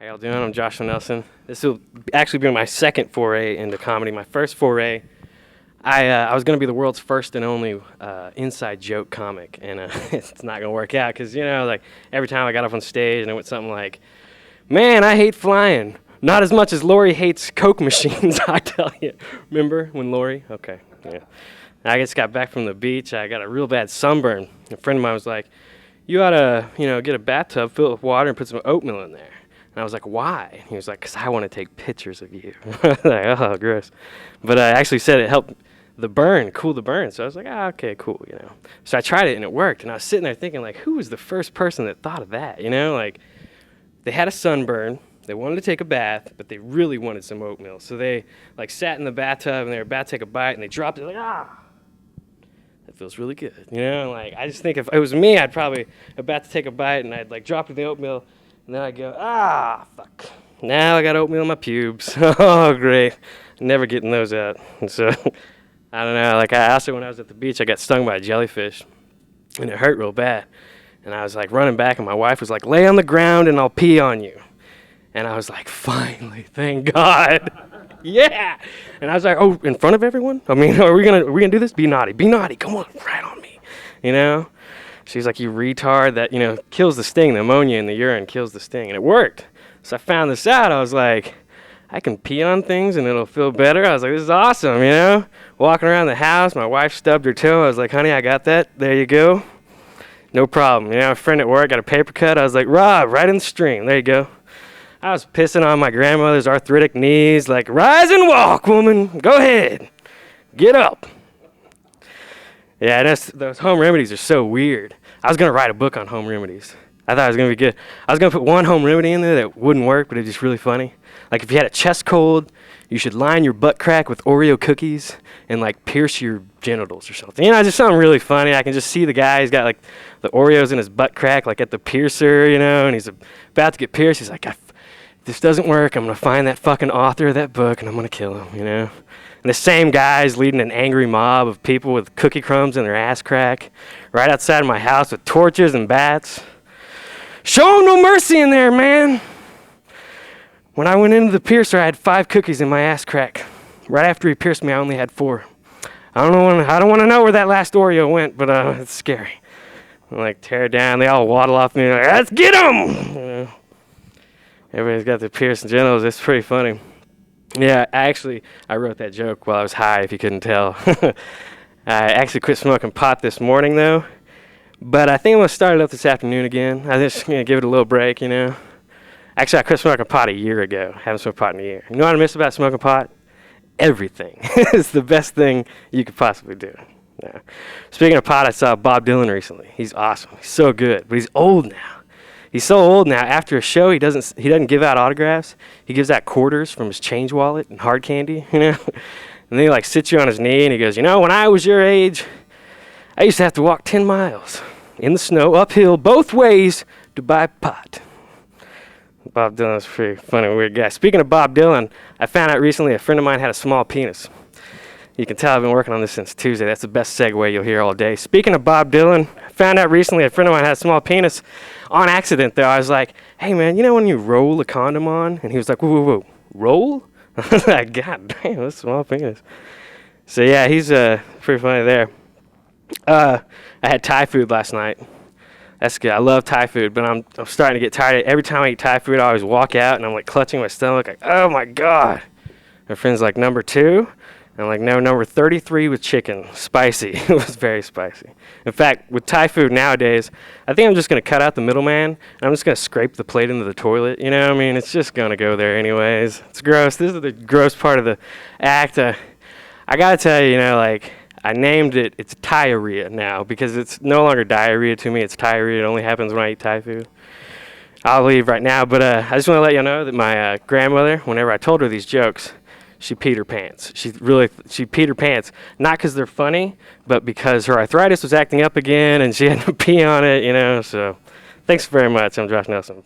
How y'all doing? I'm Joshua Nelson. This will actually be my second foray into comedy. My first foray, I was going to be the world's first and only inside joke comic, and it's not going to work out because, like every time I got up on stage and it went something like, man, I hate flying. Not as much as Lori hates Coke machines, I tell you. Remember when Lori? Okay, yeah. I just got back from the beach. I got a real bad sunburn. A friend of mine was like, you ought to, get a bathtub, fill it with water, and put some oatmeal in there. And I was like, why? And he was like, because I want to take pictures of you. Like, oh, gross. But I actually said it helped cool the burn. So I was like, okay, cool, So I tried it, and it worked. And I was sitting there thinking, like, who was the first person that thought of that, Like, they had a sunburn. They wanted to take a bath, but they really wanted some oatmeal. So they, like, sat in the bathtub, and they were about to take a bite, and they dropped it, like, that feels really good, Like, I just think if it was me, I'd probably about to take a bite, and I'd, like, drop it in the oatmeal, and then I go, fuck. Now I got oatmeal in my pubes. Oh, great. Never getting those out. And so, I don't know. Like, I also, when I was at the beach, I got stung by a jellyfish, and it hurt real bad. And I was, like, running back, and my wife was like, lay on the ground, and I'll pee on you. And I was like, finally, thank God. Yeah. And I was like, oh, in front of everyone? I mean, are we gonna do this? Be naughty. Come on, right on me. She's like, you retard, that, kills the sting. The ammonia in the urine kills the sting. And it worked. So I found this out. I was like, I can pee on things and it'll feel better. I was like, this is awesome, Walking around the house, my wife stubbed her toe. I was like, honey, I got that. There you go. No problem. A friend at work got a paper cut. I was like, Rob, right in the stream. There you go. I was pissing on my grandmother's arthritic knees, like, rise and walk, woman. Go ahead. Get up. Yeah, those home remedies are so weird. I was going to write a book on home remedies. I thought it was going to be good. I was going to put one home remedy in there that wouldn't work, but it was just really funny. Like, if you had a chest cold, you should line your butt crack with Oreo cookies and, like, pierce your genitals or something. Just something really funny. I can just see the guy, he's got, like, the Oreos in his butt crack, like, at the piercer, and he's about to get pierced. He's like, if this doesn't work, I'm going to find that fucking author of that book, and I'm going to kill him, And the same guy's leading an angry mob of people with cookie crumbs in their ass crack right outside of my house with torches and bats. Show him no mercy in there, man. When I went into the piercer, I had 5 cookies in my ass crack. Right after he pierced me, I only had 4. I don't want to know where that last Oreo went, but it's scary. I'm like, tear it down. They all waddle off me. Like, let's get him! Everybody's got their pierced genitals. It's pretty funny. Yeah, I wrote that joke while I was high, if you couldn't tell. I actually quit smoking pot this morning, though. But I think I'm going to start it up this afternoon again. I'm just going to give it a little break, Actually, I quit smoking pot a year ago. I haven't smoked pot in a year. You know what I miss about smoking pot? Everything. It's the best thing you could possibly do. Yeah. Speaking of pot, I saw Bob Dylan recently. He's awesome. He's so good. But he's old now. He's so old now, after a show, he doesn't give out autographs. He gives out quarters from his change wallet and hard candy, And then he, like, sits you on his knee, and he goes, when I was your age, I used to have to walk 10 miles in the snow, uphill, both ways, to buy pot. Bob Dylan's a pretty funny, weird guy. Speaking of Bob Dylan, I found out recently a friend of mine had a small penis. You can tell I've been working on this since Tuesday. That's the best segue you'll hear all day. Speaking of Bob Dylan, I found out recently a friend of mine had a small penis. On accident, though, I was like, hey, man, when you roll a condom on? And he was like, whoa, roll? I was like, God damn, that's a small penis. So, yeah, he's pretty funny there. I had Thai food last night. That's good. I love Thai food, but I'm starting to get tired. Every time I eat Thai food, I always walk out, and I'm, like, clutching my stomach, like, oh, my God. My friend's like, number 2? I'm like, no, number 33 with chicken. Spicy. It was very spicy. In fact, with Thai food nowadays, I think I'm just going to cut out the middleman, and I'm just going to scrape the plate into the toilet. It's just going to go there anyways. It's gross. This is the gross part of the act. I got to tell you, I named it, it's Thai-urea now, because it's no longer diarrhea to me. It's Thai-urea. It only happens when I eat Thai food. I'll leave right now, but I just want to let you know that my grandmother, whenever I told her these jokes, she peed her pants. She peed her pants, not because they're funny, but because her arthritis was acting up again, and she had to pee on it, So thanks very much. I'm Josh Nelson.